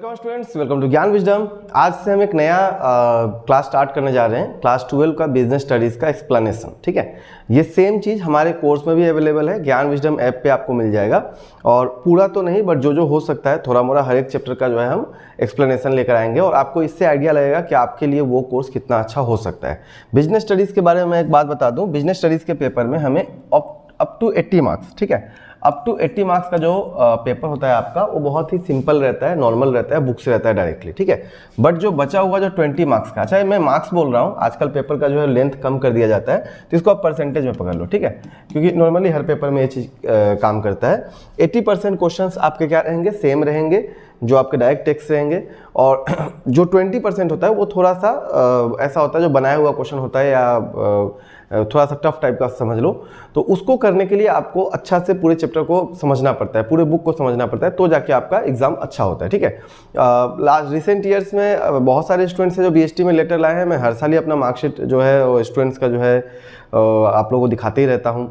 Welcome students, welcome to ज्ञान wisdom. आज से हम एक नया क्लास स्टार्ट करने जा रहे हैं, क्लास 12 का बिजनेस स्टडीज़ का एक्सप्लेनेशन। ठीक है, ये सेम चीज़ हमारे कोर्स में भी अवेलेबल है, ज्ञान विजडम ऐप पे आपको मिल जाएगा। और पूरा तो नहीं, बट जो जो हो सकता है थोड़ा मोड़ा हर एक चैप्टर का जो है हम एक्सप्लेनेशन लेकर आएंगे और आपको इससे आइडिया लगेगा कि आपके लिए वो कोर्स कितना अच्छा हो सकता है। बिजनेस स्टडीज़ के बारे में मैं एक बात बता दूँ, बिजनेस स्टडीज़ के पेपर में हमें अप टू 80 मार्क्स, ठीक है, अप टू 80 मार्क्स का जो पेपर होता है आपका, वो बहुत ही सिंपल रहता है, नॉर्मल रहता है, बुक से रहता है डायरेक्टली। ठीक है, बट जो बचा हुआ जो 20 मार्क्स का, अच्छा मैं मार्क्स बोल रहा हूँ, आजकल पेपर का जो है लेंथ कम कर दिया जाता है, तो इसको आप परसेंटेज में पकड़ लो। ठीक है, क्योंकि नॉर्मली हर पेपर में ये चीज़ काम करता है। 80% क्वेश्चंस आपके क्या रहेंगे, सेम रहेंगे, जो आपके डायरेक्ट टेक्स्ट रहेंगे, और जो 20% होता है वो थोड़ा सा ऐसा होता है जो बनाया हुआ क्वेश्चन होता है या थोड़ा सा टफ टाइप का समझ लो। तो उसको करने के लिए आपको अच्छा से पूरे चैप्टर को समझना पड़ता है, पूरे बुक को समझना पड़ता है, तो जाके आपका एग्जाम अच्छा होता है। ठीक है, लास्ट रिसेंट ईयर्स में बहुत सारे स्टूडेंट्स हैं जो बीएसटी में लेटर लाए हैं। मैं हर साल ही अपना मार्कशीट जो है वो स्टूडेंट्स का जो है आप लोगों को दिखाते ही रहता हूँ।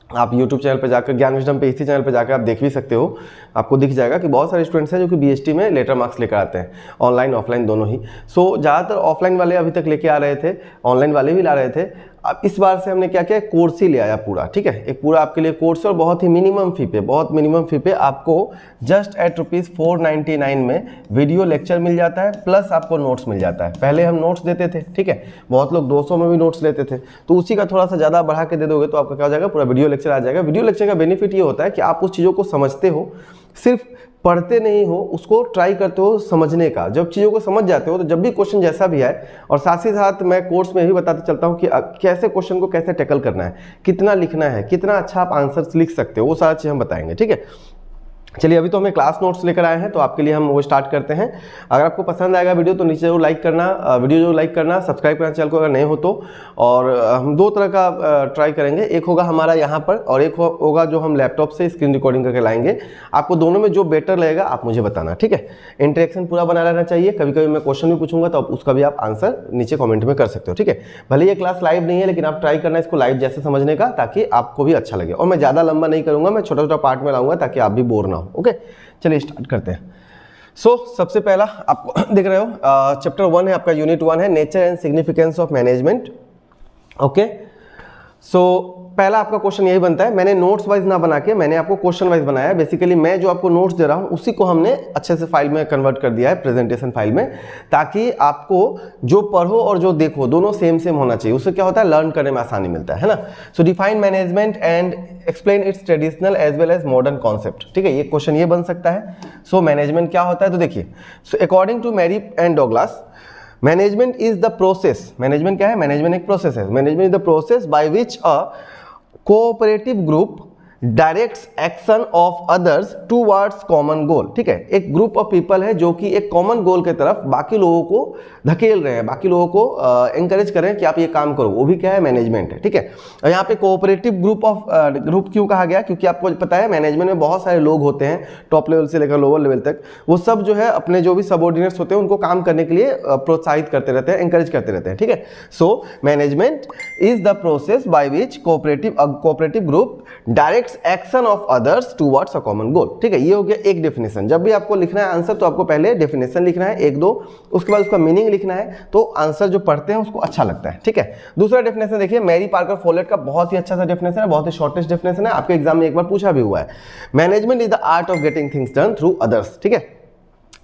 आप YouTube चैनल पर जाकर, ज्ञान विजडम पे, इसी चैनल पर जाकर आप देख भी सकते हो, आपको दिख जाएगा कि बहुत सारे स्टूडेंट्स हैं जो कि बीएसटी में लेटर मार्क्स लेकर आते हैं, ऑनलाइन ऑफलाइन दोनों ही। सो ज़्यादातर ऑफलाइन वाले अभी तक लेके आ रहे थे, ऑनलाइन वाले भी ला रहे थे। अब इस बार से हमने क्या किया, कोर्स ही ले आया पूरा। ठीक है, एक पूरा आपके लिए कोर्स है और बहुत ही मिनिमम फी पे, बहुत मिनिमम फी पे आपको जस्ट एट ₹499 में वीडियो लेक्चर मिल जाता है, प्लस आपको नोट्स मिल जाता है। पहले हम नोट्स देते थे, ठीक है, बहुत लोग 200 में भी नोट्स लेते थे, तो उसी का थोड़ा सा ज़्यादा बढ़ा के दे दोगे तो आपका क्या हो जाएगा, पूरा वीडियो लेक्चर आ जाएगा। वीडियो लेक्चर का बेनिफिट ये होता है कि आप उस चीज़ों को समझते हो, सिर्फ पढ़ते नहीं हो, उसको ट्राई करते हो समझने का। जब चीज़ों को समझ जाते हो तो जब भी क्वेश्चन जैसा भी आए, और साथ ही साथ मैं कोर्स में भी बताते चलता हूँ कि कैसे क्वेश्चन को कैसे टैकल करना है, कितना लिखना है, कितना अच्छा आप आंसर्स लिख सकते हो, वो सारा चीज़ हम बताएंगे। ठीक है, चलिए अभी तो हमें क्लास नोट्स लेकर आए हैं, तो आपके लिए हम वो स्टार्ट करते हैं। अगर आपको पसंद आएगा वीडियो तो नीचे जरूर लाइक करना, वीडियो जरूर लाइक करना, सब्सक्राइब करना चैनल को अगर नहीं हो तो। और हम दो तरह का ट्राई करेंगे, एक होगा हमारा यहाँ पर और एक होगा जो हम लैपटॉप से स्क्रीन रिकॉर्डिंग करके लाएंगे। आपको दोनों में जो बेटर लगेगा आप मुझे बताना। ठीक है, इंटरेक्शन पूरा बना रहना चाहिए। कभी कभी मैं क्वेश्चन भी पूछूंगा तो उसका भी आप आंसर नीचे कॉमेंट में कर सकते हो। ठीक है, भले ये क्लास लाइव नहीं है, लेकिन आप ट्राई करना इसको लाइव जैसे समझने का, ताकि आपको भी अच्छा लगे। और मैं ज़्यादा लंबा नहीं करूँगा, मैं छोटा छोटा पार्ट में लाऊंगा ताकि आप भी बोर ना हो। ओके, चलिए स्टार्ट करते हैं। सबसे पहला आपको देख रहे हो, चैप्टर 1 है आपका, यूनिट 1 है, nature and significance of management. Okay, पहला आपका क्वेश्चन यही बनता है। मैंने नोट्स वाइज ना बना के मैंने आपको क्वेश्चन वाइज बनाया है। बेसिकली मैं जो आपको नोट्स दे रहा हूं उसी को हमने अच्छे से फाइल में कन्वर्ट कर दिया है, प्रेजेंटेशन फाइल में, ताकि आपको जो पढ़ो और जो देखो दोनों सेम सेम होना चाहिए। उससे क्या होता है, लर्न करने में आसानी मिलता है ना। So define management and explain its traditional as well as modern concept. ठीक है, ये क्वेश्चन ये बन सकता है। मैनेजमेंट क्या होता है, तो देखिए, according to Mary and Douglas, management is the process. Management क्या है, मैनेजमेंट एक प्रोसेस है। Management is the process by which a cooperative group directs action of others towards common goal. ठीक है, एक ग्रुप ऑफ पीपल है जो कि एक कॉमन गोल के तरफ बाकी लोगों को धकेल रहे हैं, बाकी लोगों को एनकरेज कर रहे हैं कि आप ये काम करो, वो भी क्या है, मैनेजमेंट है। ठीक है, और यहाँ पे कोऑपरेटिव ग्रुप क्यों कहा गया, क्योंकि आपको पता है मैनेजमेंट में बहुत सारे लोग होते हैं, टॉप लेवल से लेकर लोअर लेवल तक। वो सब जो है अपने जो भी सबऑर्डिनेट्स होते हैं उनको काम करने के लिए प्रोत्साहित करते रहते हैं, एनकरेज करते रहते हैं। ठीक है, so management is the process by which cooperative group direct action of others towards a common goal. ठीक है, ये हो गया एक डेफिनेशन। जब भी आपको लिखना है आंसर तो आपको पहले डेफिनेशन लिखना है, एक दो, उसके बाद उसका मीनिंग लिखना है, तो आंसर जो पढ़ते हैं उसको अच्छा लगता है। ठीक है, दूसरा डेफिनेशन देखिए, मैरी पार्कर फोलेट का बहुत ही अच्छा सा डेफिनेशन है, बहुत ही शॉर्टेस्ट डेफिनेशन है, आपके एग्जाम में एक बार पूछा भी हुआ है। Management is the art of getting things done through others. ठीक है,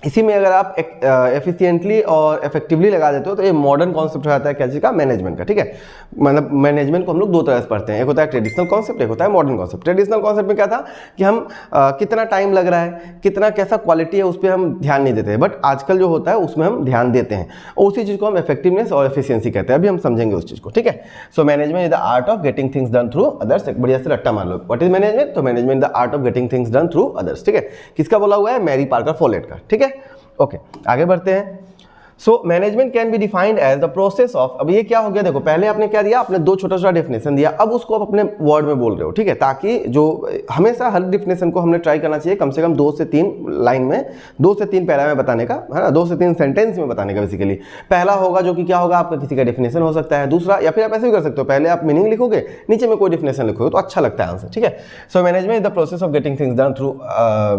इसी में अगर आप एफिशिएंटली और इफेक्टिवली लगा देते हो तो ये मॉडर्न कॉन्सेप्ट हो जाता है क्या चीज़ का, मैनेजमेंट का। ठीक है, मतलब मैनेजमेंट को हम लोग दो तरह से पढ़ते हैं, एक होता है ट्रेडिशनल कॉन्सेप्ट, एक होता है मॉडर्न कॉन्सेप्ट। ट्रेडिशनल कॉन्सेप्ट में क्या था कि हम कितना टाइम लग रहा है, कितना कैसा क्वालिटी है, उस पर हम ध्यान नहीं देते, बट आजकल जो होता है उसमें हम ध्यान देते हैं, और उसी चीज़ को हम इफेक्टिवनेस और एफिशिएंसी कहते हैं। अभी हम समझेंगे उस चीज़ को। ठीक है, so management is the art of getting things done through others. एक बढ़िया से रट्टा मार लो, व्हाट इज मैनेजमेंट, तो management the art of getting things done through others. ठीक है, किसका बोला हुआ है, मैरी पार्कर फोलेट का। ठीक है, ओके, आगे बढ़ते हैं। So management can be defined as the process of, अब ये क्या हो गया, देखो पहले आपने क्या दिया, आपने दो छोटा छोटा डेफिनेशन दिया, अब उसको आप अपने वर्ड में बोल रहे हो, ठीक है, ताकि जो हमेशा हर डेफिनेशन को हमने ट्राई करना चाहिए कम से कम 2 से 3 लाइन में, 2 से 3 पैरा में बताने का, है ना, 2 से 3 सेंटेंस में बताने का बेसिकली। पहला होगा जो कि क्या होगा, आपका किसी का डेफिनेशन हो सकता है, दूसरा या फिर आप ऐसे भी कर सकते हो, पहले आप मीनिंग लिखोगे, नीचे में कोई डेफिनेशन लिखोगे तो अच्छा लगता है आंसर, ठीक है। So management is the process of getting things done through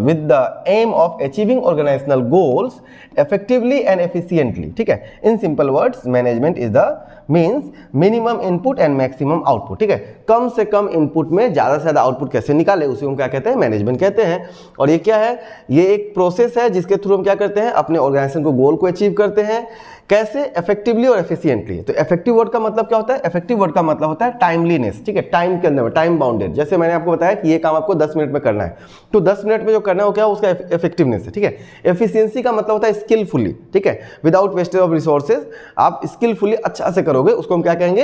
with the aim of achieving organisational goals effectively and efficiently, ठीक है। In simple words management is the means minimum input and maximum output, ठीक है। कम से कम input में ज्यादा से ज्यादा output कैसे निकाले, उसे हम क्या कहते हैं, मैनेजमेंट कहते हैं। और ये क्या है, ये एक प्रोसेस है जिसके थ्रू हम क्या करते हैं, अपने ऑर्गेनाइजेशन को गोल को अचीव करते हैं। कैसे, इफेक्टिवली और एफिशिएंटली। तो इफेक्टिव वर्ड का मतलब क्या होता है, इफेक्टिव वर्ड का मतलब होता है टाइमलीनेस, ठीक है, टाइम के अंदर, टाइम बाउंडेड। जैसे मैंने आपको बताया कि ये काम आपको 10 मिनट में करना है, तो 10 मिनट में जो करना है वो क्या है, उसका इफेक्टिवनेस है, ठीक है। एफिशिएंसी का मतलब होता है स्किलफुली, ठीक है, विदाउट वेस्टेज ऑफ रिसोर्सेज, आप स्किलफुली अच्छा से करोगे, उसको हम क्या कहेंगे,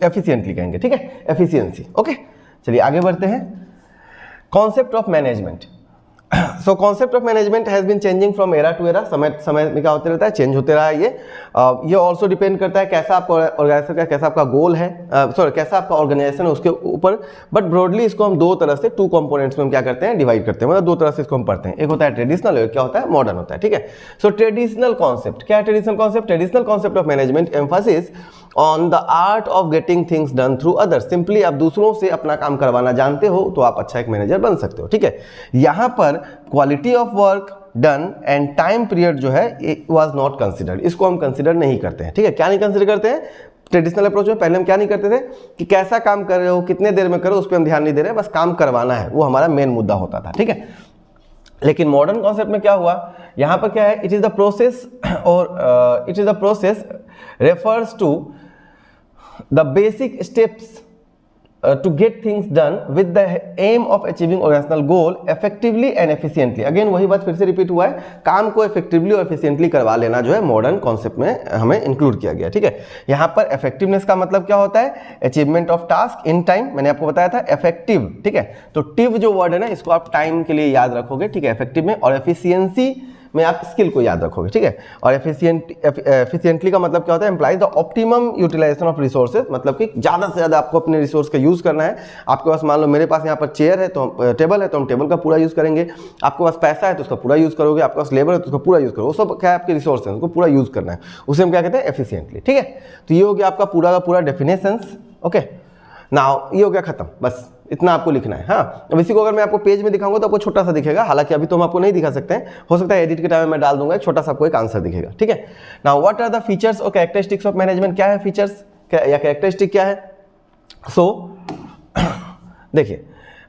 एफिशिएंटली कहेंगे, ठीक है, एफिशिएंसी। ओके, चलिए आगे बढ़ते हैं। Concept of management. So concept of management has been changing from era to era, समय समय में क्या होते रहता है, चेंज होते रहा है ये ऑल्सो डिपेंड करता है कैसा आपका ऑर्गेनाइजेशन का, कैसा आपका गोल है, सॉरी कैसा आपका ऑर्गेनाइजेशन है उसके ऊपर। बट ब्रॉडली इसको हम दो तरह से, 2 कंपोनेंट्स में हम क्या करते हैं, डिवाइड करते हैं, मतलब 2 तरह से इसको हम पढ़ते हैं। एक होता है ट्रेडिशनल और क्या होता है, मॉडर्न होता है, ठीक है। सो ट्रेडिशनल कॉन्सेप्ट क्या है, traditional concept, traditional concept of management Mphasis on the art of getting things done through others. Simply आप दूसरों से अपना काम करवाना जानते हो तो आप अच्छा एक मैनेजर बन सकते हो, ठीक है। यहाँ पर quality of work done and time period जो है वाज नॉट कंसिडर्ड, इसको हम कंसिडर नहीं करते हैं, ठीक है। क्या नहीं कंसिडर करते हैं, ट्रेडिशनल अप्रोच में पहले हम क्या नहीं करते थे कि कैसा काम कर रहे हो, कितने देर में करो, उस पर हम ध्यान नहीं दे रहे, बस काम करवाना है, वो हमारा मेन मुद्दा होता था, ठीक है। लेकिन मॉडर्न कॉन्सेप्ट में क्या हुआ, यहां पर क्या है, इट इज द प्रोसेस, और it is the process refers to the basic steps to get things done with the aim of achieving organizational goal effectively and efficiently। Again वही बात फिर से रिपीट हुआ है, काम को इफेक्टिवली और एफिशिएंटली करवा लेना जो है मॉडर्न कॉन्सेप्ट में हमें इंक्लूड किया गया, ठीक है। यहाँ पर इफेक्टिवनेस का मतलब क्या होता है, achievement of task in time, मैंने आपको बताया था इफेक्टिव, ठीक है। तो टिव जो वर्ड है ना, इसको आप टाइम के लिए याद रखोगे, ठीक है, इफेक्टिव में, और एफिशिएंसी में आप स्किल को याद रखोगे, ठीक है। और एफिशिएंटली का मतलब क्या होता है, employs the optimum utilisation of resources, मतलब कि ज़्यादा से ज़्यादा आपको अपने रिसोर्स का यूज़ करना है। आपके पास मान लो मेरे पास यहाँ पर चेयर है, तो टेबल है, तो हम टेबल का पूरा यूज़ करेंगे। आपके पास पैसा है तो उसका पूरा यूज़ करोगे, आपके पास लेबर है तो उसका पूरा यूज़ करोगे, वो सब क्या है, आपके रिसोर्स है, उसको पूरा यूज़ करना है, उसे हम क्या कहते हैं, एफिशिएंटली, ठीक है। तो ये हो गया आपका पूरा का पूरा डेफिनेशंस। ओके, नाउ ये हो गया खत्म, बस इतना आपको लिखना है। हाँ, अब इसी को अगर मैं आपको पेज में दिखाऊंगा तो आपको छोटा सा दिखेगा, हालांकि अभी तो हम आपको नहीं दिखा सकते हैं, हो सकता है एडिट के टाइम में मैं डाल दूंगा, एक छोटा सा आपको एक आंसर दिखेगा, ठीक है। Now what are the features और कैरेक्टरिस्टिक्स ऑफ मैनेजमेंट, क्या है फीचर्स या कैरेक्टरिस्टिक क्या है। सो देखिए,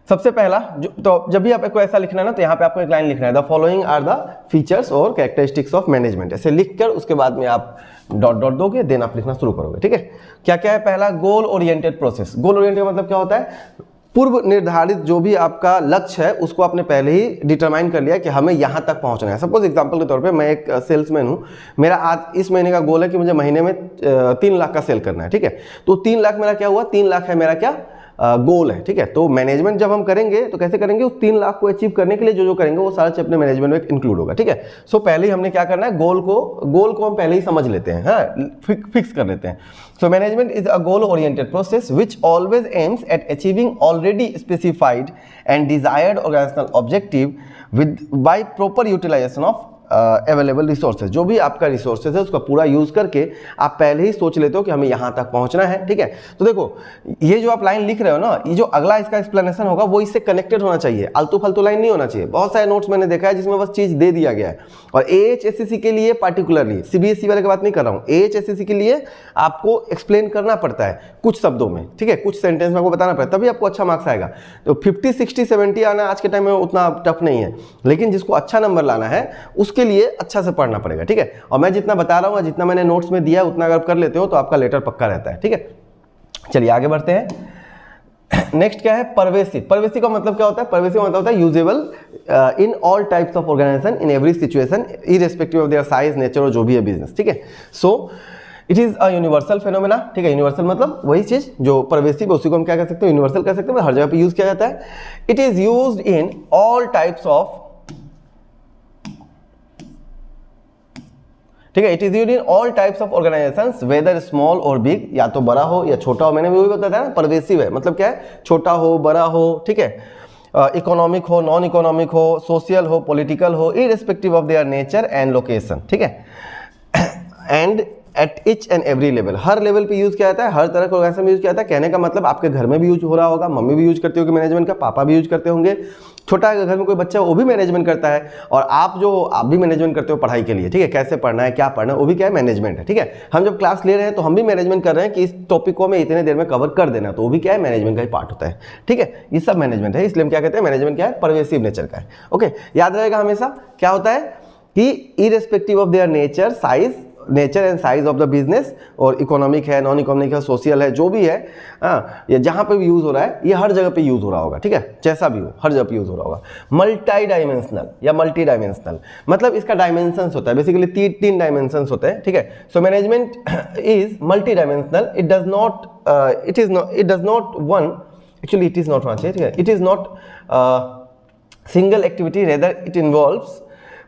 सबसे पहला तो जब भी आपको ऐसा लिखना है ना, तो यहाँ पे आपको एक लाइन लिखना है, the following are the features और कैरेक्टरिस्टिक्स ऑफ मैनेजमेंट, ऐसे लिखकर उसके बाद में आप डॉट डॉट दोगे, देन आप लिखना शुरू करोगे, ठीक है। क्या क्या है, पहला गोल ओरिएंटेड प्रोसेस। गोल ओरिएंटेड मतलब क्या होता है, पूर्व निर्धारित जो भी आपका लक्ष्य है उसको आपने पहले ही डिटरमाइन कर लिया कि हमें यहाँ तक पहुँचना है। सपोज एग्जांपल के तौर पे मैं एक सेल्समैन हूँ, मेरा आज इस महीने का गोल है कि मुझे महीने में 3 लाख का सेल करना है, ठीक है। तो 3 लाख मेरा क्या हुआ, 3 लाख है मेरा क्या गोल है, ठीक है। तो मैनेजमेंट जब हम करेंगे तो कैसे करेंगे, उस 3 लाख को अचीव करने के लिए जो जो करेंगे वो सारा चीज अपने मैनेजमेंट में इंक्लूड होगा, ठीक है। सो पहले ही हमने क्या करना है, गोल को हम पहले ही समझ लेते हैं, हाँ, फिक्स कर लेते हैं। So management is a goal oriented process which always aims at achieving already specified and desired organisational objective with by proper utilisation of available resources. जो भी आपका रिसोर्सेज है उसका पूरा यूज करके आप पहले ही सोच लेते हो कि हमें यहाँ तक पहुँचना है, ठीक है। तो देखो, ये जो आप लाइन लिख रहे हो ना, ये जो अगला इसका एक्सप्लेनेशन होगा वो इससे कनेक्टेड होना चाहिए, आलतू फालतू लाइन नहीं होना चाहिए। बहुत सारे नोट्स मैंने देखा है जिसमें बस चीज दे दिया गया है। और AHSCC के लिए पार्टिकुलरली, CBSE वाले की बात नहीं कर रहा हूँ, AHSCC के लिए आपको एक्सप्लेन करना पड़ता है कुछ शब्दों में, ठीक है, कुछ सेंटेंस में आपको बताना पड़ता है, तभी आपको अच्छा मार्क्स आएगा। तो 50, 60, 70 आना आज के टाइम में उतना टफ नहीं है, लेकिन जिसको अच्छा नंबर लाना है उसके लिए अच्छा से पढ़ना पड़ेगा, ठीक है। और मैं जितना बता रहा हूँ, जितना मैंने नोट्स में दिया है, उतना अगर कर लेते हो तो आपका लेटर पक्का रहता है, ठीक है। चलिए आगे बढ़ते हैं। नेक्स्ट क्या है, परवेसिव। परवेसिव का मतलब क्या होता है, परवेसिव मतलब होता है usable in all types of organisation in every situation irrespective of their size, nature और जो भी है बिजनेस, ठीक है। So it is a universal phenomena, ठीक है। यूनिवर्सल मतलब वही चीज जो परवेसिव है, उसी को हम क्या कह सकते हैं, यूनिवर्सल कह सकते हैं, हर जगह पे यूज किया जाता है। It is used in all types of ठीक है। It is used in all types of organisations whether small और बिग, या तो बड़ा हो या छोटा हो। मैंने भी वही बताया ना, परवेसिव है, मतलब क्या है, छोटा हो बड़ा हो, ठीक है, इकोनॉमिक हो नॉन इकोनॉमिक हो, सोशल हो पॉलिटिकल हो, irrespective of their nature and location, ठीक है। And at each and every level, her level पे यूज किया जाता है, हर तरह का ऑर्गेनाइजेशन में यूज किया जाता है। कहने का मतलब आपके घर में भी यूज हो रहा होगा, मम्मी भी यूज करती होगी मैनेजमेंट का, पापा भी यूज करते होंगे, छोटा घर में कोई बच्चा वो भी मैनेजमेंट करता है, और आप भी मैनेजमेंट करते हो पढ़ाई के लिए, ठीक है, कैसे पढ़ना है क्या पढ़ना है वो भी क्या है, मैनेजमेंट है, ठीक है। हम जब क्लास ले रहे हैं तो हम भी मैनेजमेंट कर रहे हैं कि इस टॉपिक को हमें इतने देर में कवर कर देना, तो वो भी क्या है, मैनेजमेंट का ही पार्ट होता है, ठीक है। ये सब मैनेजमेंट है, इसलिए हम क्या कहते हैं, मैनेजमेंट क्या है, परवेसिव नेचर का है। ओके, याद रहेगा हमेशा क्या होता है कि irrespective of their nature and size of the business, और इकोनॉमिक है नॉन इकोनॉमिक है सोशल है जो भी है, या जहां पे भी यूज हो रहा है, ये हर जगह पे यूज हो रहा होगा, ठीक है, जैसा भी हो हर जगह पे यूज हो रहा होगा। मल्टी डायमेंशनल या मल्टी डायमेंशनल, मतलब इसका डायमेंशंस होता है, बेसिकली तीन डायमेंशंस होते हैं, ठीक है। So management is multi dimensional, it does not one, actually it is not one, ठीक है, it is not single activity, rather it involves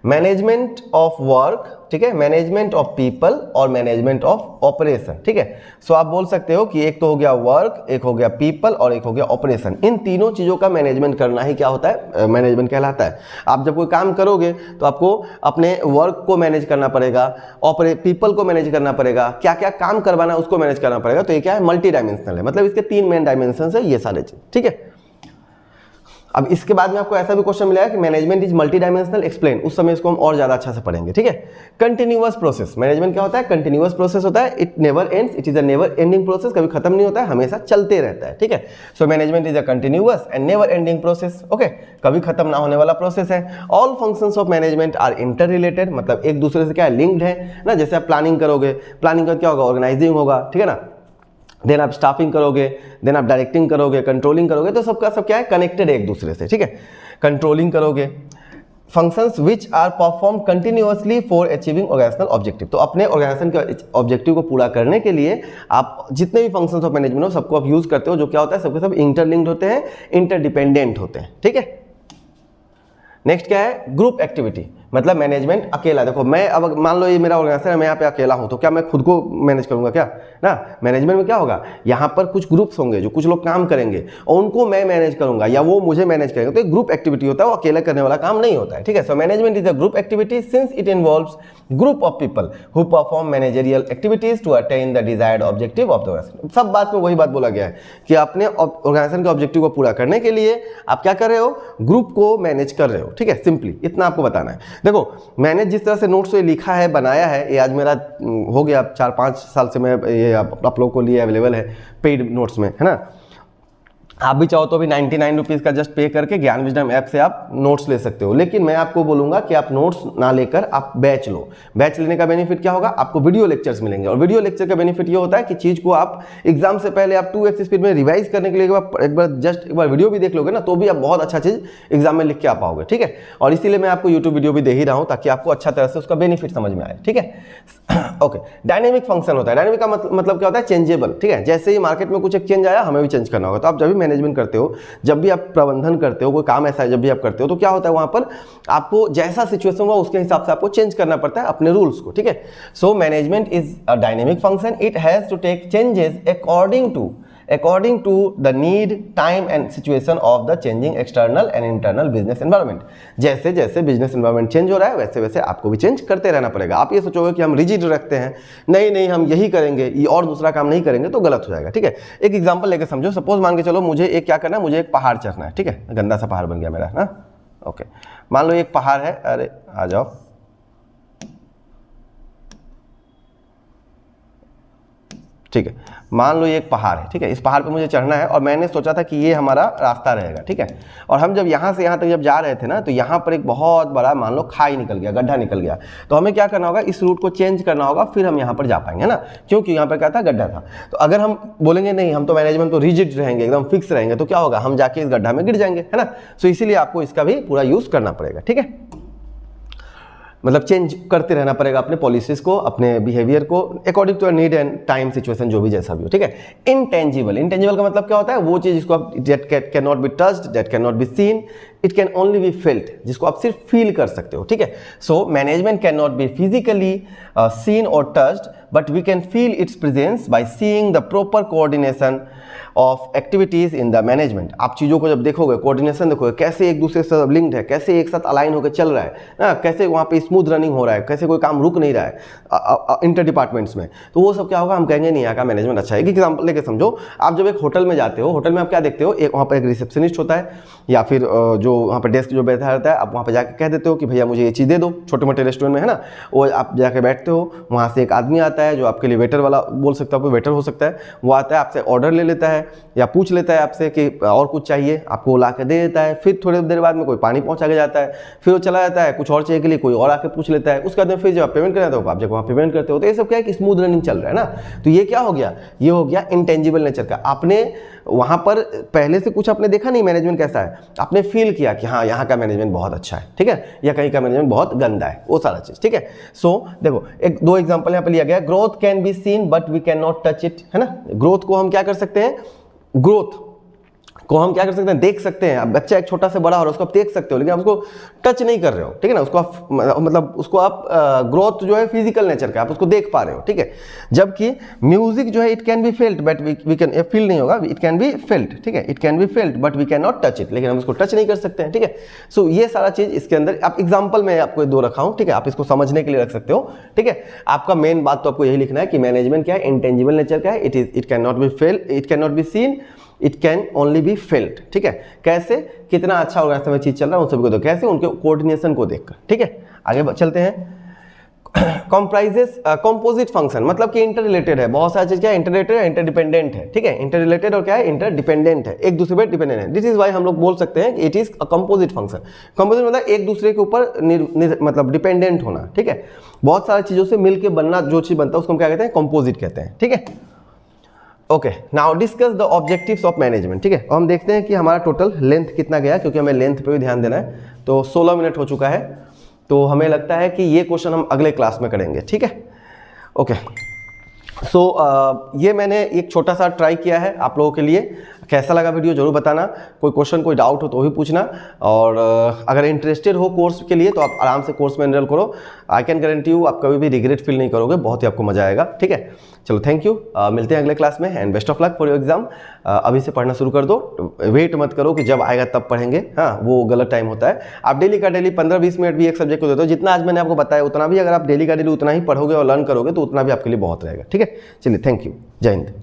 management of work, ठीक है, मैनेजमेंट ऑफ पीपल और मैनेजमेंट ऑफ ऑपरेशन, ठीक है। सो आप बोल सकते हो कि एक तो हो गया वर्क, एक हो गया पीपल और एक हो गया ऑपरेशन। इन तीनों चीजों का मैनेजमेंट करना ही क्या होता है, मैनेजमेंट कहलाता है। आप जब कोई काम करोगे तो आपको अपने वर्क को मैनेज करना पड़ेगा, पीपल को मैनेज करना पड़ेगा, क्या क्या काम करवाना है उसको मैनेज करना पड़ेगा। तो ये क्या है, मल्टी डायमेंशनल है, मतलब इसके 3 मेन डायमेंशन है ये सारे चीज, ठीक है। अब इसके बाद में आपको ऐसा भी क्वेश्चन मिलेगा कि management is multi dimensional, explain, उस समय इसको हम और ज्यादा अच्छा से पढ़ेंगे, ठीक है। कंटिन्यूअस प्रोसेस, मैनेजमेंट क्या होता है, कंटिन्यूअस प्रोसेस होता है, it never ends, it is a never ending process, कभी खत्म नहीं होता है, हमेशा चलते रहता है, ठीक है। So management is a continuous and never ending process, okay, कभी खत्म ना होने वाला प्रोसेस है। All functions of management are interrelated, मतलब एक दूसरे से क्या है, लिंक्ड है ना। जैसे आप प्लानिंग करोगे, प्लानिंग का क्या होगा, ऑर्गेनाइजिंग होगा, ठीक है ना, देन आप स्टाफिंग करोगे, देन आप डायरेक्टिंग करोगे, कंट्रोलिंग करोगे, तो सबका सब क्या है, कनेक्टेड है एक दूसरे से, ठीक है। कंट्रोलिंग करोगे, functions which are perform continuously for achieving organisational objective, तो अपने ऑर्गेनाइजेशन के ऑब्जेक्टिव को पूरा करने के लिए आप जितने भी फंक्शंस ऑफ मैनेजमेंट हो सबको आप यूज करते हो, जो क्या होता है, सबके सब इंटरलिंक्ड होते हैं, इंटरडिपेंडेंट होते हैं, ठीक है। नेक्स्ट क्या है, ग्रुप एक्टिविटी, मतलब मैनेजमेंट अकेला, देखो मैं अब मान लो ये मेरा ऑर्गेनाइजेशन है, मैं यहाँ पे अकेला हूँ, तो क्या मैं खुद को मैनेज करूंगा क्या ना। मैनेजमेंट में क्या होगा, यहाँ पर कुछ ग्रुप्स होंगे जो कुछ लोग काम करेंगे और उनको मैं मैनेज करूंगा या वो मुझे मैनेज करेंगे, तो एक ग्रुप एक्टिविटी होता है, वो अकेला करने वाला काम नहीं होता है, ठीक है। So management is a group activity since it involves group of people who perform managerial activities to attain the desired objective of the organisation. सब बात में वही बात बोला गया है कि अपने ऑर्गेनाइजेशन के ऑब्जेक्टिव को पूरा करने के लिए आप क्या कर रहे हो, ग्रुप को मैनेज कर रहे हो, ठीक है, सिंपली इतना आपको बताना है। देखो मैंने जिस तरह से नोट्स लिखा है बनाया है, ये आज मेरा हो गया 4-5 साल से मैं ये आप लोगों को लिए अवेलेबल है पेड नोट्स में, है ना। आप भी चाहो तो भी 99 रुपीज़ का जस्ट पे करके ज्ञान विजडम ऐप से आप नोट्स ले सकते हो, लेकिन मैं आपको बोलूंगा कि आप नोट्स ना लेकर आप बैच लो। बैच लेने का बेनिफिट क्या होगा, आपको वीडियो लेक्चर्स मिलेंगे, और वीडियो लेक्चर का बेनिफिट ये होता है कि चीज़ को आप एग्जाम से पहले आप 2x स्पीड में रिवाइज करने के लिए एक बार वीडियो भी देख लोगे ना, तो भी आप बहुत अच्छा चीज़ एग्जाम में लिख के आ पाओगे, ठीक है। और इसीलिए मैं आपको यूट्यूब वीडियो भी दे ही रहा हूँ ताकि आपको अच्छा तरह से उसका बेनिफिट समझ में आए, ठीक है। ओके, डायनेमिक फंक्शन होता है, डायनेमिक का मतलब क्या होता है, चेंजेबल, ठीक है। जैसे ही मार्केट में कुछ एक चेंज आया हमें भी चेंज करना होगा। तो आप जब भी मैनेजमेंट करते हो, जब भी आप प्रबंधन करते हो, कोई काम ऐसा है जब भी आप करते हो, तो क्या होता है वहां पर आपको जैसा सिचुएशन होगा उसके हिसाब से आपको चेंज करना पड़ता है अपने रूल्स को, ठीक है। So management is a dynamic function, it has to take changes according to the need, time and situation of the changing external and internal business environment। जैसे जैसे बिजनेस एनवायरनमेंट चेंज हो रहा है वैसे वैसे आपको भी चेंज करते रहना पड़ेगा। आप ये सोचोगे कि हम रिजिड रखते हैं, नहीं हम यही करेंगे, ये और दूसरा काम नहीं करेंगे, तो गलत हो जाएगा, ठीक है। एक एग्जांपल लेके समझो, सपोज मान के चलो मुझे एक क्या करना है, मुझे एक पहाड़ चढ़ना है, ठीक है, गंदा सा पहाड़ बन गया मेरा ना, ओके। मान लो एक पहाड़ है, अरे आ जाओ, ठीक है, मान लो ये एक पहाड़ है, ठीक है, इस पहाड़ पे मुझे चढ़ना है और मैंने सोचा था कि ये हमारा रास्ता रहेगा, ठीक है। और हम जब यहाँ से यहाँ तक जब जा रहे थे ना, तो यहाँ पर एक बहुत बड़ा मान लो खाई निकल गया, गड्ढा निकल गया, तो हमें क्या करना होगा, इस रूट को चेंज करना होगा, फिर हम यहाँ पर जा पाएंगे ना, क्योंकि यहाँ पर क्या था, गड्ढा था। तो अगर हम बोलेंगे नहीं हम तो मैनेजमेंट तो रिजिड रहेंगे, एकदम फिक्स रहेंगे, तो क्या होगा, हम जाके इस गड्ढा में गिर जाएंगे, है ना। सो इसीलिए आपको इसका भी पूरा यूज करना पड़ेगा, ठीक है। मतलब चेंज करते रहना पड़ेगा अपने पॉलिसीज को, अपने बिहेवियर को according to need and time situation, जो भी जैसा भी हो, ठीक है। इंटेंजिबल, इंटेंजिबल का मतलब क्या होता है? वो चीज़ जिसको आप that can not be touched, that can not be seen, it can only be felt, जिसको आप सिर्फ फील कर सकते हो, ठीक है। So management can not be physically seen और touched, but we can feel its presence by seeing the proper coordination of activities in the management. आप चीज़ों को जब देखोगे, कोऑर्डिनेशन देखोगे, कैसे एक दूसरे से लिंक्ड है, कैसे एक साथ अलाइन होकर चल रहा है ना, कैसे वहाँ पे स्मूथ रनिंग हो रहा है, कैसे कोई काम रुक नहीं रहा है इंटर डिपार्टमेंट्स में, तो वो सब क्या होगा, हम कहेंगे नहीं यहाँ का मैनेजमेंट अच्छा है। एक एग्जाम्पल लेके समझो, आप जब एक होटल में जाते हो, होटल में आप क्या देखते हो, एक वहाँ पर एक रिसेप्शनिस्ट होता है, या फिर जो वहाँ पर डेस्क जो बैठा रहता है, आप वहाँ पर जाकर कह देते हो कि भैया मुझे ये चीज़ दे दो, छोटे मोटे रेस्टोरेंट में है ना, वो आप जाकर बैठते हो, वहाँ से एक आदमी आता है जो आपके लिए वेटर वाला बोल सकता है, कोई वेटर हो सकता है, वो आता है आपसे ऑर्डर ले लेता है या पूछ लेता है आपसे कि और कुछ चाहिए, आपको वो ला के दे देता है। फिर थोड़ी देर बाद में कोई पानी पहुंचा के जाता है, फिर वो चला जाता है, कुछ और चाहिए के लिए कोई और आके पूछ लेता है, उसके बाद में फिर जब आप पेमेंट करना हो आप जब वहाँ पेमेंट करते हो, तो ये सब क्या है कि स्मूथ रनिंग चल रहा है ना। तो ये क्या हो गया, ये हो गया इंटेंजिबल नेचर का। आपने वहाँ पर पहले से कुछ आपने देखा नहीं मैनेजमेंट कैसा है, आपने फील किया कि हाँ यहाँ का मैनेजमेंट बहुत अच्छा है, ठीक है, या कहीं का मैनेजमेंट बहुत गंदा है, वो सारा चीज़, ठीक है। सो देखो एक दो एग्जाम्पल यहाँ पर लिया गया, growth can be seen but we can not touch it, है ना। ग्रोथ को हम क्या कर सकते हैं, ग्रोथ को हम क्या कर सकते हैं, देख सकते हैं। अब बच्चा एक छोटा से बड़ा हो रहा है, उसको आप देख सकते हो, लेकिन आप उसको टच नहीं कर रहे हो, ठीक है ना। उसको आप मतलब उसको आप ग्रोथ जो है फिजिकल नेचर का, आप उसको देख पा रहे हो, ठीक है। जबकि म्यूजिक जो है it can be felt but we can, feel नहीं होगा, इट कैन बी फेल्ट, ठीक है, it can be felt but we can not touch it, लेकिन हम उसको टच नहीं कर सकते हैं, ठीक है। सो ये सारा चीज इसके अंदर, आप एग्जाम्पल में आपको दो रखा हूँ, ठीक है, आप इसको समझने के लिए रख सकते हो, ठीक है। आपका मेन बात तो आपको यही लिखना है कि मैनेजमेंट क्या है, इंटेंजिबल नेचर का है, it can not B fail, it can not be seen, it can only be felt, ठीक है। कैसे, कितना अच्छा ऑर्गेनाइजेशन में चीज चल रहा है उन सभी को देखो, कैसे उनके कोऑर्डिनेशन को देखकर, ठीक है। आगे चलते हैं। कंप्राइजेस कंपोजिट फंक्शन, मतलब कि इंटर रिलेटेड है, बहुत सारी चीज क्या है, इंटर रिलेटेड है, इंटर डिपेंडेंट है, ठीक है। इंटर रिलेटेड और क्या है, इंटर डिपेंडेंट है, एक दूसरे पर डिपेंडेंट है। दिस इज वाई हम लोग बोल सकते हैं it is a composite function. Composite मतलब एक दूसरे के ऊपर मतलब डिपेंडेंट होना, ठीक है। बहुत सारी चीजों से मिलकर बनना, जो चीज बनता है उसको हम क्या कहते हैं, कंपोजिट कहते हैं, ठीक है। Okay, now discuss the objectives of management, ठीक है। और हम देखते हैं कि हमारा टोटल लेंथ कितना गया, क्योंकि हमें लेंथ पे भी ध्यान देना है। तो 16 मिनट हो चुका है, तो हमें लगता है कि ये क्वेश्चन हम अगले क्लास में करेंगे, ठीक है। ओके, सो ये मैंने एक छोटा सा ट्राई किया है आप लोगों के लिए। कैसा लगा वीडियो जरूर बताना, कोई क्वेश्चन कोई डाउट हो तो भी पूछना, और अगर इंटरेस्टेड हो कोर्स के लिए तो आप आराम से कोर्स में एनरोल करो। आई कैन गारंटी यू आप कभी भी रिग्रेट फील नहीं करोगे, बहुत ही आपको मजा आएगा, ठीक है। चलो थैंक यू, मिलते हैं अगले क्लास में, and best of luck for your exam. अभी से पढ़ना शुरू कर दो, वेट मत करो कि जब आएगा तब पढ़ेंगे, हाँ वो गलत टाइम होता है। आप डेली का डेली 15-20 मिनट भी एक सब्जेक्ट को देते हो, जितना आज मैंने आपको बताया उतना भी अगर आप डेली का डेली उतना ही पढ़ोगे और लर्न करोगे तो उतना भी आपके लिए बहुत रहेगा, ठीक है। चलिए थैंक यू, जय हिंद।